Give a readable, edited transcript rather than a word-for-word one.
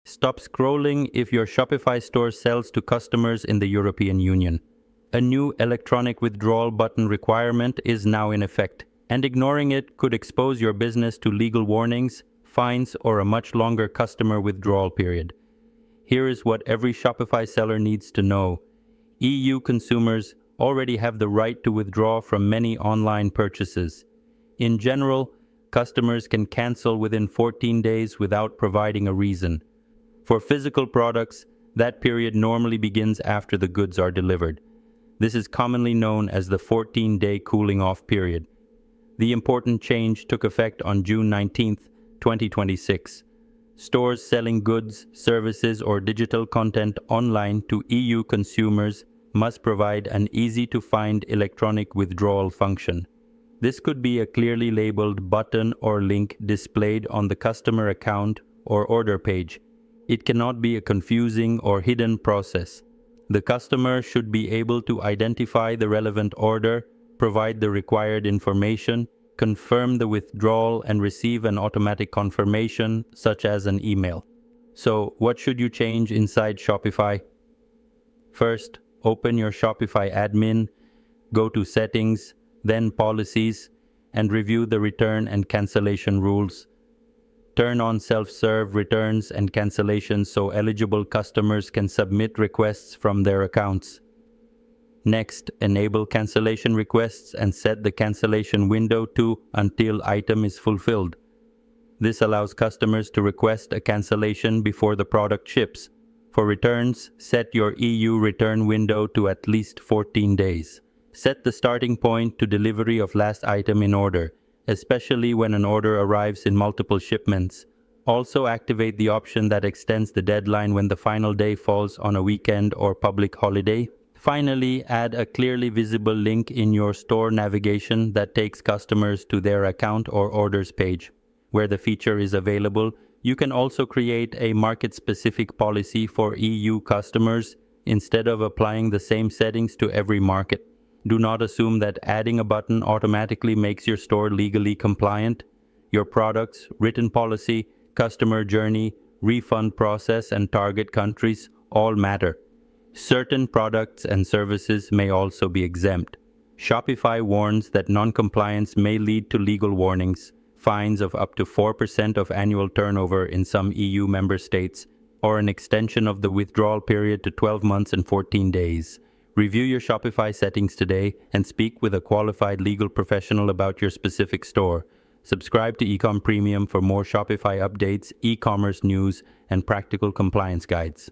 Stop scrolling if your Shopify store sells to customers in the European Union. A new electronic withdrawal button requirement is now in effect, and ignoring it could expose your business to legal warnings, fines, or a much longer customer withdrawal period. Here is what every Shopify seller needs to know. EU consumers already have the right to withdraw from many online purchases. In general, customers can cancel within 14 days without providing a reason. For physical products, that period normally begins after the goods are delivered. This is commonly known as the 14-day cooling-off period. The important change took effect on June 19, 2026. Stores selling goods, services, or digital content online to EU consumers must provide an easy-to-find electronic withdrawal function. This could be a clearly labeled button or link displayed on the customer account or order page. It cannot be a confusing or hidden process. The customer should be able to identify the relevant order, provide the required information, confirm the withdrawal, and receive an automatic confirmation, such as an email. So, what should you change inside Shopify? First, open your Shopify admin, go to Settings, then Policies, and review the return and cancellation rules. Turn on self-serve returns and cancellations so eligible customers can submit requests from their accounts. Next, enable cancellation requests and set the cancellation window to until item is fulfilled. This allows customers to request a cancellation before the product ships. For returns, set your EU return window to at least 14 days. Set the starting point to delivery of last item in order, especially when an order arrives in multiple shipments. Also activate the option that extends the deadline when the final day falls on a weekend or public holiday. Finally, add a clearly visible link in your store navigation that takes customers to their account or orders page. Where the feature is available, you can also create a market-specific policy for EU customers instead of applying the same settings to every market. Do not assume that adding a button automatically makes your store legally compliant. Your products, written policy, customer journey, refund process, and target countries all matter. Certain products and services may also be exempt. Shopify warns that non-compliance may lead to legal warnings, fines of up to 4% of annual turnover in some EU member states, or an extension of the withdrawal period to 12 months and 14 days. Review your Shopify settings today and speak with a qualified legal professional about your specific store. Subscribe to Ecom Premium for more Shopify updates, e-commerce news, and practical compliance guides.